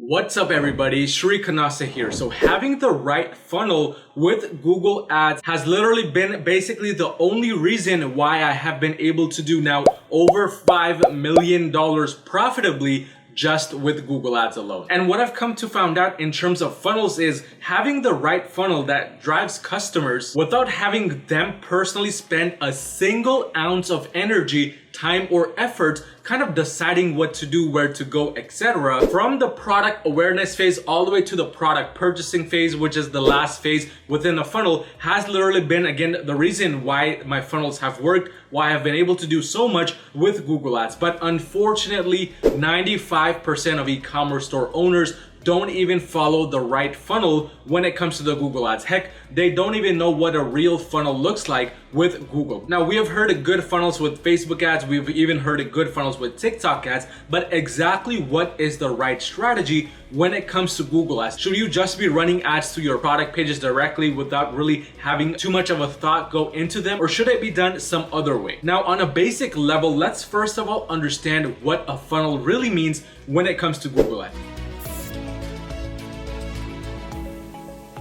What's up everybody, Shri Kanase here. So having the right funnel with Google Ads has literally been basically the only reason why I have been able to do now over $5 million profitably just with Google Ads alone. And what I've come to find out in terms of funnels is having the right funnel that drives customers without having them personally spend a single ounce of energy, time, or effort kind of deciding what to do, where to go, etc. From the product awareness phase all the way to the product purchasing phase, which is the last phase within a funnel, has literally been, again, the reason why my funnels have worked, why I've been able to do so much with Google Ads. But unfortunately, 95% of e-commerce store owners don't even follow the right funnel when it comes to the Google Ads. Heck, they don't even know what a real funnel looks like with Google. Now, we have heard of good funnels with Facebook ads. We've even heard of good funnels with TikTok ads, but exactly what is the right strategy when it comes to Google Ads? Should you just be running ads to your product pages directly without really having too much of a thought go into them? Or should it be done some other way? Now, on a basic level, let's first of all understand what a funnel really means when it comes to Google Ads.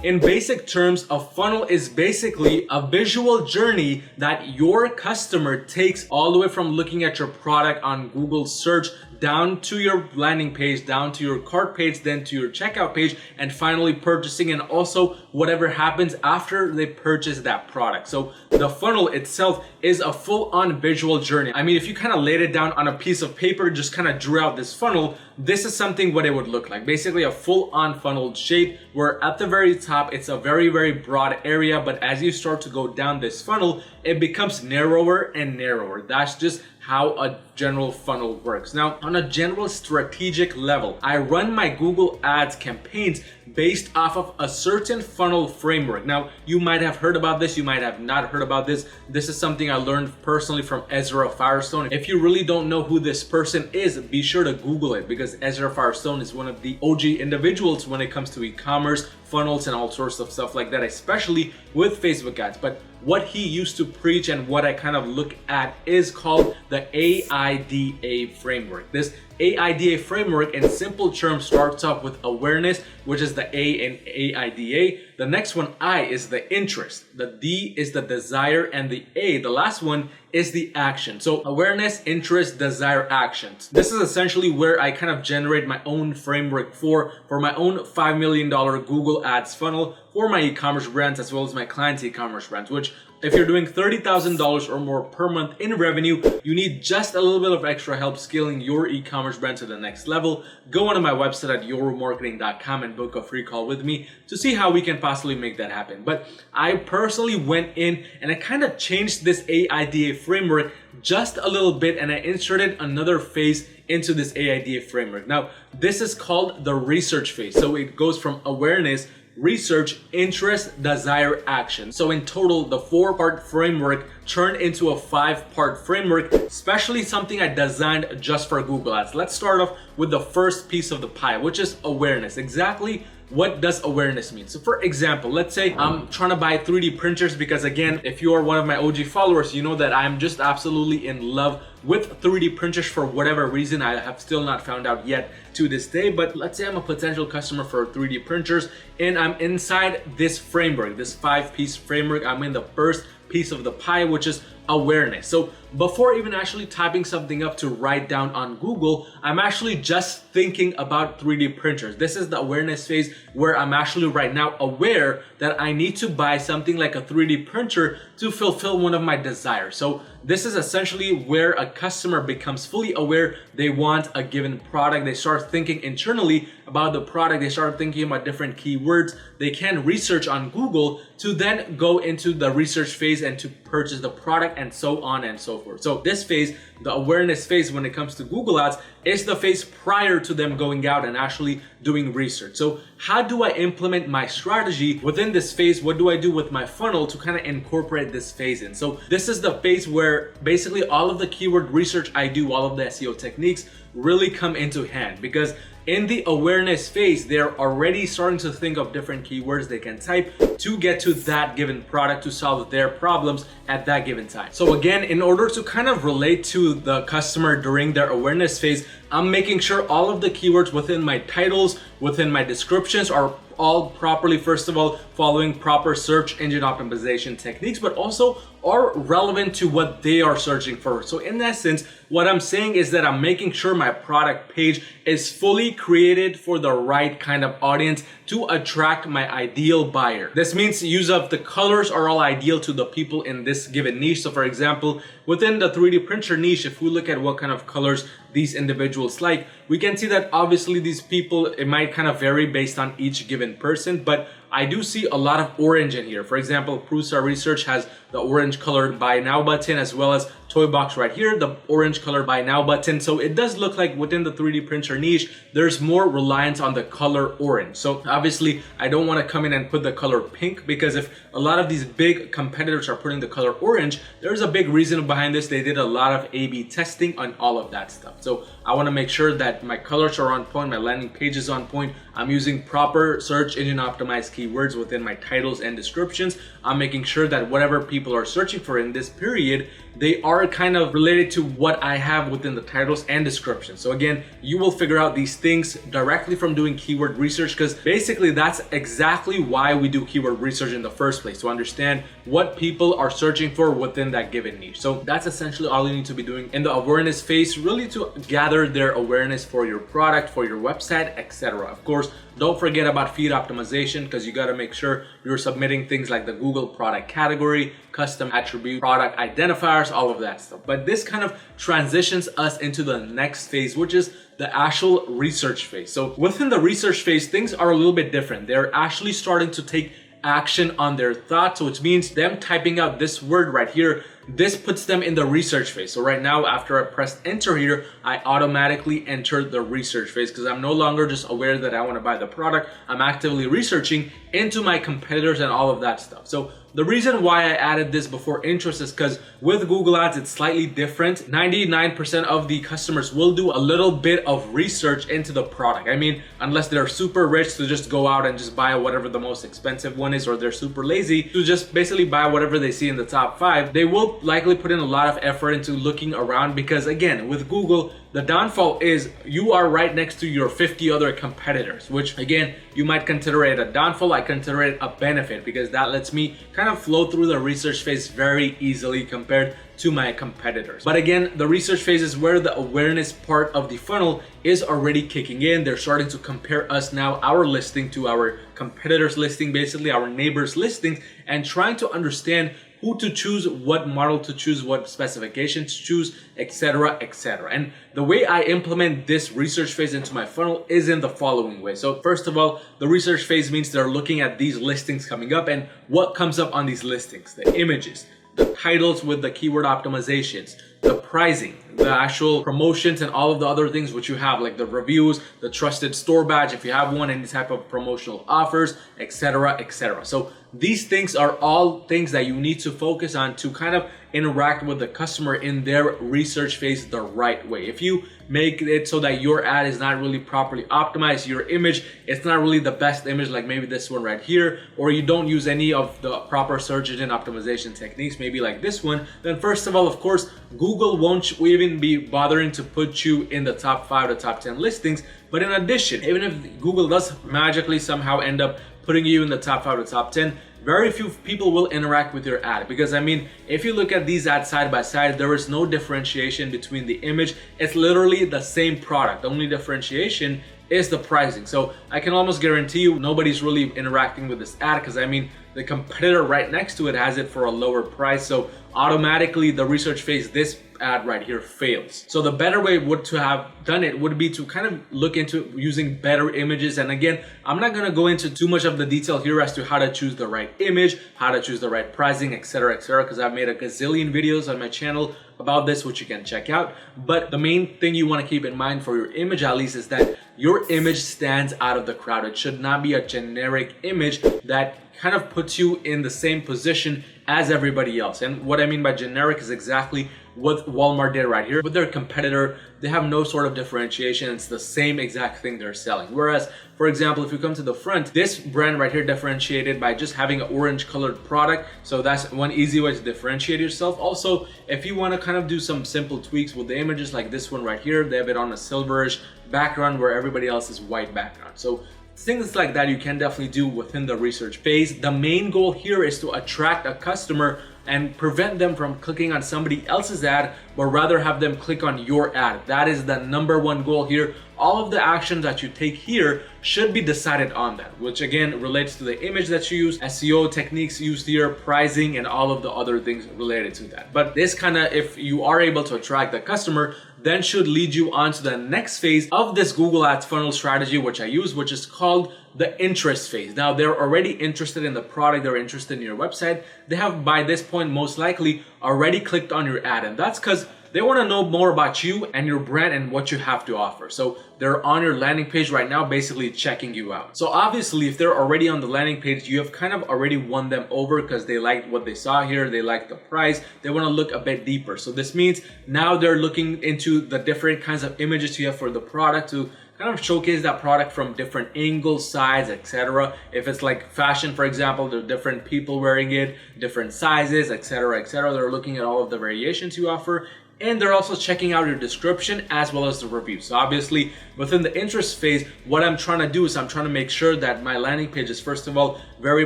In basic terms, a funnel is basically a visual journey that your customer takes all the way from looking at your product on Google search down to your landing page, down to your cart page, then to your checkout page, and finally purchasing, and also whatever happens after they purchase that product. So the funnel itself is a full-on visual journey. I mean, if you kind of laid it down on a piece of paper, just kind of drew out this funnel, this is something what it would look like. Basically a full-on funneled shape where at the very top, it's a very, very broad area, but as you start to go down this funnel, it becomes narrower and narrower. That's just how a general funnel works. Now, on a general strategic level, I run my Google Ads campaigns based off of a certain funnel framework. Now, you might have heard about this, you might have not heard about this. This is something I learned personally from Ezra Firestone. If you really don't know who this person is, be sure to Google it, because Ezra Firestone is one of the OG individuals when it comes to e-commerce, funnels, and all sorts of stuff like that, especially with Facebook ads. But what he used to preach and what I kind of look at is called the AIDA framework. This AIDA framework in simple terms starts off with awareness, which is the A in AIDA. The next one, I, is the interest. The D is the desire, and the A, the last one, is the action. So awareness, interest, desire, actions. This is essentially where I kind of generate my own framework for my own $5 million Google Ads funnel for my e-commerce brands as well as my clients' e-commerce brands, which if you're doing $30,000 or more per month in revenue, you need just a little bit of extra help scaling your e-commerce brand to the next level. Go onto my website at yourmarketing.com and book a free call with me to see how we can possibly make that happen. But I personally went in and I kind of changed this AIDA framework just a little bit, and I inserted another phase into this AIDA framework. Now, this is called the research phase. So it goes from awareness, research, interest, desire, action. So in total, the 4-part framework turned into a 5-part framework, especially something I designed just for Google Ads. Let's start off with the first piece of the pie, which is awareness. Exactly what does awareness mean? So for example, let's say I'm trying to buy 3D printers because, again, if you are one of my OG followers, you know that I'm just absolutely in love with 3D printers for whatever reason. I have still not found out yet to this day, but let's say I'm a potential customer for 3D printers and I'm inside this framework, this 5-piece framework. I'm in the first piece of the pie, which is awareness. So before even actually typing something up to write down on Google, I'm actually just thinking about 3D printers. This is the awareness phase where I'm actually right now aware that I need to buy something like a 3D printer to fulfill one of my desires. So this is essentially where a customer becomes fully aware they want a given product. They start thinking internally about the product. They start thinking about different keywords. They can research on Google to then go into the research phase and to purchase the product, and so on and so forth. So this phase, the awareness phase when it comes to Google Ads, is the phase prior to them going out and actually doing research. So how do I implement my strategy within this phase? What do I do with my funnel to kind of incorporate this phase in? So this is the phase where basically all of the keyword research I do, all of the SEO techniques really come into hand, because in the awareness phase, they're already starting to think of different keywords they can type to get to that given product to solve their problems at that given time. So again, in order to kind of relate to the customer during their awareness phase, I'm making sure all of the keywords within my titles, within my descriptions are all properly, first of all, following proper search engine optimization techniques, but also are relevant to what they are searching for. So in essence, what I'm saying is that I'm making sure my product page is fully created for the right kind of audience to attract my ideal buyer. This means the use of the colors are all ideal to the people in this given niche. So for example, within the 3D printer niche, if we look at what kind of colors these individuals like, we can see that obviously these people, it might kind of vary based on each given person, but I do see a lot of orange in here. For example, Prusa Research has the orange colored buy now button, as well as Toy Box right here, the orange color buy now button. So it does look like within the 3D printer niche, there's more reliance on the color orange. So obviously I don't want to come in and put the color pink, because if a lot of these big competitors are putting the color orange, there's a big reason behind this. They did a lot of A/B testing on all of that stuff. So I want to make sure that my colors are on point, my landing page is on point. I'm using proper search engine optimized keywords within my titles and descriptions. I'm making sure that whatever people are searching for in this period, they are kind of related to what I have within the titles and descriptions. So again, you will figure out these things directly from doing keyword research, because basically that's exactly why we do keyword research in the first place, to understand what people are searching for within that given niche. So that's essentially all you need to be doing in the awareness phase, really to gather their awareness for your product, for your website, etc. Of course, don't forget about feed optimization, because you got to make sure you're submitting things like the Google product category, custom attribute, product identifiers, all of that stuff. But this kind of transitions us into the next phase, which is the actual research phase. So within the research phase, things are a little bit different. They're actually starting to take action on their thoughts, which means them typing out this word right here, this puts them in the research phase. So right now, after I pressed enter here, I automatically entered the research phase, because I'm no longer just aware that I want to buy the product. I'm actively researching into my competitors and all of that stuff. So the reason why I added this before interest is because with Google Ads, it's slightly different. 99% of the customers will do a little bit of research into the product. I mean, unless they're super rich to just go out and just buy whatever the most expensive one is, or they're super lazy to just basically buy whatever they see in the top 5, they will likely put in a lot of effort into looking around, because again, with Google, the downfall is you are right next to your 50 other competitors, which again, you might consider it a downfall. I consider it a benefit, because that lets me kind of flow through the research phase very easily compared to my competitors. But again, the research phase is where the awareness part of the funnel is already kicking in. They're starting to compare us now, our listing, to our competitors' listing, basically our neighbors' listings, and trying to understand who to choose, what model to choose, what specifications to choose, etc., etc. And the way I implement this research phase into my funnel is in the following way. So first of all, the research phase means they're looking at these listings coming up, and what comes up on these listings: the images, the titles with the keyword optimizations, the pricing, the actual promotions, and all of the other things which you have, like the reviews, the trusted store badge if you have one, any type of promotional offers, etc., etc. So these things are all things that you need to focus on to kind of interact with the customer in their research phase the right way. If you make it so that your ad is not really properly optimized, your image, it's not really the best image, like maybe this one right here, or you don't use any of the proper search engine optimization techniques, maybe like this one, then first of all, of course, Google won't even be bothering to put you in the top 5 to top 10 listings. But in addition, even if Google does magically somehow end up putting you in the top 5 to top 10, very few people will interact with your ad. Because I mean, if you look at these ads side by side, there is no differentiation between the image. It's literally the same product. The only differentiation is the pricing. So I can almost guarantee you nobody's really interacting with this ad, because I mean, the competitor right next to it has it for a lower price. So automatically the research phase, this ad right here, fails. So the better way would to have done it would be to kind of look into using better images. And again, I'm not going to go into too much of the detail here as to how to choose the right image, how to choose the right pricing, etc., etc., because I've made a gazillion videos on my channel about this, which you can check out. But the main thing you want to keep in mind for your image, at least, is that your image stands out of the crowd. It should not be a generic image that kind of puts you in the same position as everybody else. And what I mean by generic is exactly what Walmart did right here. With their competitor, they have no sort of differentiation. It's the same exact thing they're selling. Whereas, for example, if you come to the front, this brand right here differentiated by just having an orange colored product. So that's one easy way to differentiate yourself. Also, if you want to kind of do some simple tweaks with the images like this one right here, they have it on a silverish background where everybody else is white background. So things like that you can definitely do within the research phase. The main goal here is to attract a customer and prevent them from clicking on somebody else's ad, but rather have them click on your ad. That is the number one goal here. All of the actions that you take here should be decided on that, which again relates to the image that you use, SEO techniques used here, pricing, and all of the other things related to that. But this kind of, if you are able to attract the customer, then should lead you on to the next phase of this Google Ads funnel strategy, which I use, which is called the interest phase. Now, they're already interested in the product, they're interested in your website. They have, by this point, most likely already clicked on your ad, and that's because they want to know more about you and your brand and what you have to offer. So they're on your landing page right now, basically checking you out. So obviously, if they're already on the landing page, you have kind of already won them over because they liked what they saw here. They liked the price. They want to look a bit deeper. So this means now they're looking into the different kinds of images you have for the product to kind of showcase that product from different angles, size, etc. If it's like fashion, for example, there are different people wearing it, different sizes, etc., etc. They're looking at all of the variations you offer. And they're also checking out your description as well as the review. So obviously within the interest phase, what I'm trying to do is I'm trying to make sure that my landing page is, first of all, very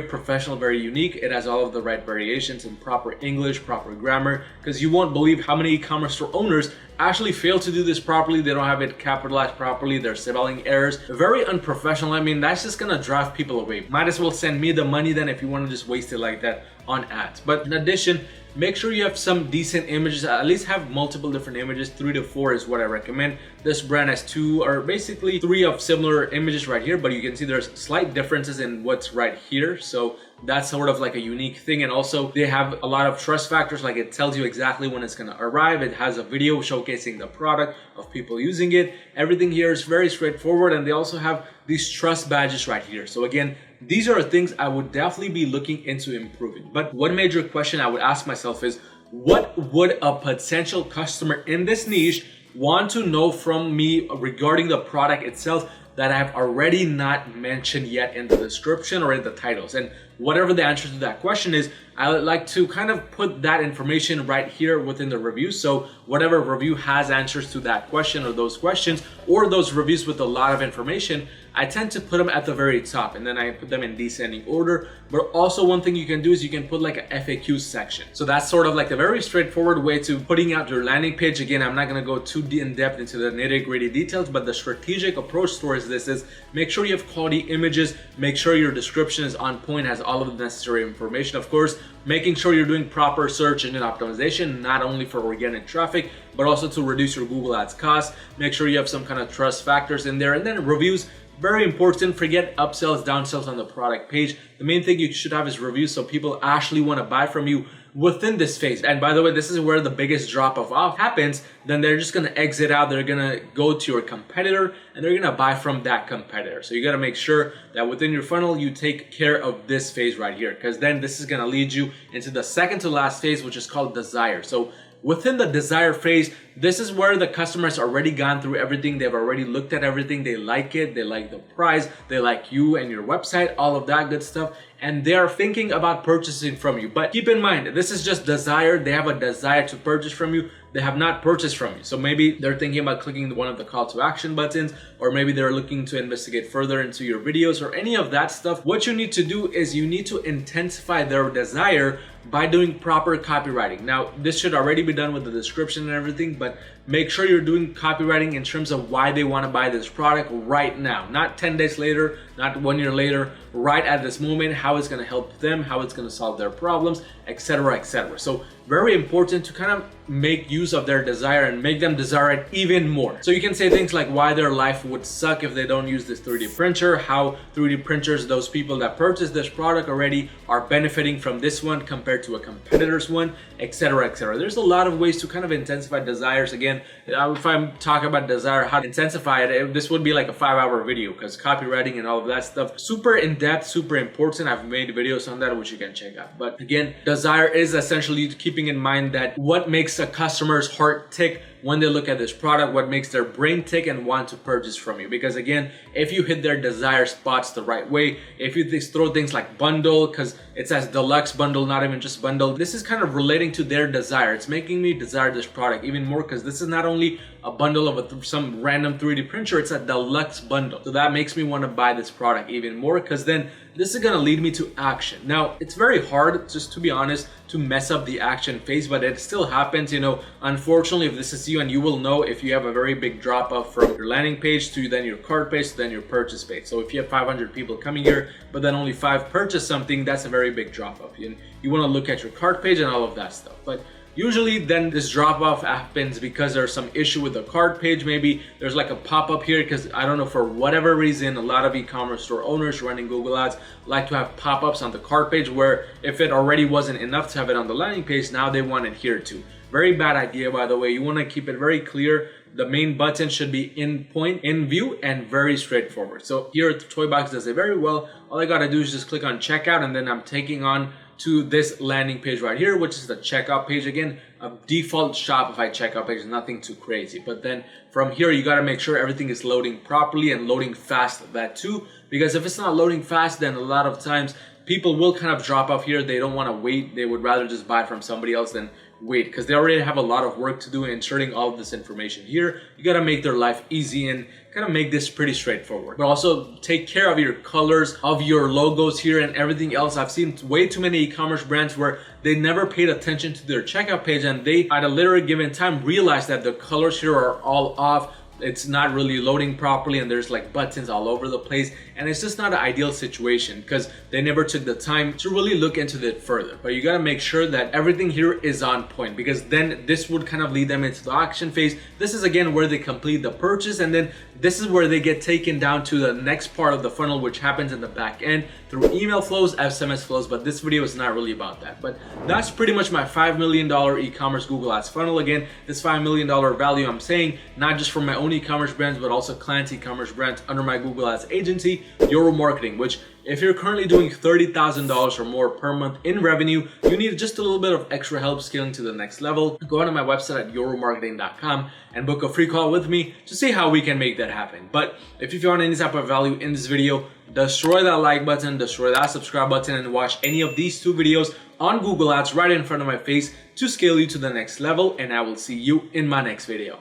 professional, very unique. It has all of the right variations in proper English, proper grammar, because you won't believe how many e-commerce store owners actually fail to do this properly. They don't have it capitalized properly. They're spelling errors. Very unprofessional. I mean, that's just gonna drive people away. Might as well send me the money then if you want to just waste it like that on ads. But in addition, make sure you have some decent images. At least have multiple different images. 3 to 4 is what I recommend. This brand has 2 or basically 3 of similar images right here, but you can see there's slight differences in what's right here. So that's sort of like a unique thing. And also they have a lot of trust factors, like it tells you exactly when it's gonna arrive. It has a video showcasing the product of people using it. Everything here is very straightforward, and they also have these trust badges right here. So again, these are things I would definitely be looking into improving. But one major question I would ask myself is, what would a potential customer in this niche want to know from me regarding the product itself that I have already not mentioned yet in the description or in the titles? And whatever the answer to that question is, I would like to kind of put that information right here within the review. So whatever review has answers to that question or those questions, or those reviews with a lot of information, I tend to put them at the very top, and then I put them in descending order. But also one thing you can do is you can put like a FAQ section. So that's sort of like a very straightforward way to putting out your landing page. Again, I'm not gonna go too in depth into the nitty-gritty details, but the strategic approach towards this is make sure you have quality images, make sure your description is on point, has all of the necessary information. Of course, making sure you're doing proper search engine optimization, not only for organic traffic, but also to reduce your Google Ads costs. Make sure you have some kind of trust factors in there. And then reviews, very important. Forget upsells, downsells on the product page. The main thing you should have is reviews, so people actually want to buy from you within this phase. And by the way, this is where the biggest drop off happens. Then they're just going to exit out. They're going to go to your competitor and they're going to buy from that competitor. So you got to make sure that within your funnel, you take care of this phase right here, because then this is going to lead you into the second to last phase, which is called desire. So within the desire phase, this is where the customer's already gone through everything. They've already looked at everything. They like it. They like the price. They like you and your website, all of that good stuff. And they're thinking about purchasing from you. But keep in mind, this is just desire. They have a desire to purchase from you. They have not purchased from you. So maybe they're thinking about clicking one of the call to action buttons, or maybe they're looking to investigate further into your videos or any of that stuff. What you need to do is you need to intensify their desire by doing proper copywriting. Now, this should already be done with the description and everything, but make sure you're doing copywriting in terms of why they want to buy this product right now, not 10 days later, not 1 year later, right at this moment, how it's going to help them, how it's going to solve their problems, etc., etc. So very important to kind of make use of their desire and make them desire it even more. So you can say things like why their life would suck if they don't use this 3D printer, how 3D printers, those people that purchased this product already are benefiting from this one compared to a competitor's one, etc., etc. There's a lot of ways to kind of intensify desires. Again, again, if I'm talking about desire, how to intensify it, this would be like a 5-hour video because copywriting and all of that stuff, super in-depth, super important. I've made videos on that, which you can check out. But again, desire is essentially keeping in mind that what makes a customer's heart tick when they look at this product, what makes their brain tick and want to purchase from you. Because again, if you hit their desire spots the right way, if you throw things like bundle, because it says deluxe bundle, not even just bundle, this is kind of relating to their desire. It's making me desire this product even more because this is not only a bundle of some random 3D printer, it's a deluxe bundle. So that makes me want to buy this product even more because then this is going to lead me to action. Now, it's very hard, just to be honest, to mess up the action phase, but it still happens. Unfortunately, if this is you, and you will know if you have a very big drop off from your landing page to then your cart page to then your purchase page. So if you have 500 people coming here, but then only 5 purchase something, that's a very big drop off. You want to look at your cart page and all of that stuff. But usually then this drop off happens because there's some issue with the cart page. Maybe there's like a pop-up here because I don't know, for whatever reason, a lot of e-commerce store owners running Google ads like to have pop-ups on the cart page where if it already wasn't enough to have it on the landing page, now they want it here too. Very bad idea, by the way. You want to keep it very clear. The main button should be in point, in view, and very straightforward. So here the toy box does it very well. All I gotta do is just click on checkout, and then I'm taking on to this landing page right here, which is the checkout page. Again, a default Shopify checkout page, nothing too crazy. But then from here, you gotta make sure everything is loading properly and loading fast, that too. Because if it's not loading fast, then a lot of times people will kind of drop off here. They don't wanna wait. They would rather just buy from somebody else than wait, because they already have a lot of work to do inserting all of this information here. You gotta make their life easy and kind of make this pretty straightforward. But also take care of your colors, of your logos here and everything else. I've seen way too many e-commerce brands where they never paid attention to their checkout page and they at a literally given time realized that the colors here are all off. It's not really loading properly and there's like buttons all over the place, and it's just not an ideal situation because they never took the time to really look into it further. But you got to make sure that everything here is on point, because then this would kind of lead them into the action phase. This is again where they complete the purchase, and then this is where they get taken down to the next part of the funnel, which happens in the back end through email flows, SMS flows. But this video is not really about that. But that's pretty much my $5 million e-commerce Google Ads funnel. Again, this $5 million value I'm saying not just for my own e-commerce brands, but also clients' e-commerce brands under my Google Ads agency, Euro Marketing, which if you're currently doing $30,000 or more per month in revenue, you need just a little bit of extra help scaling to the next level. Go onto my website at euromarketing.com and book a free call with me to see how we can make that happen. But if you found any type of value in this video, destroy that like button, destroy that subscribe button, and watch any of these 2 videos on Google Ads right in front of my face to scale you to the next level. And I will see you in my next video.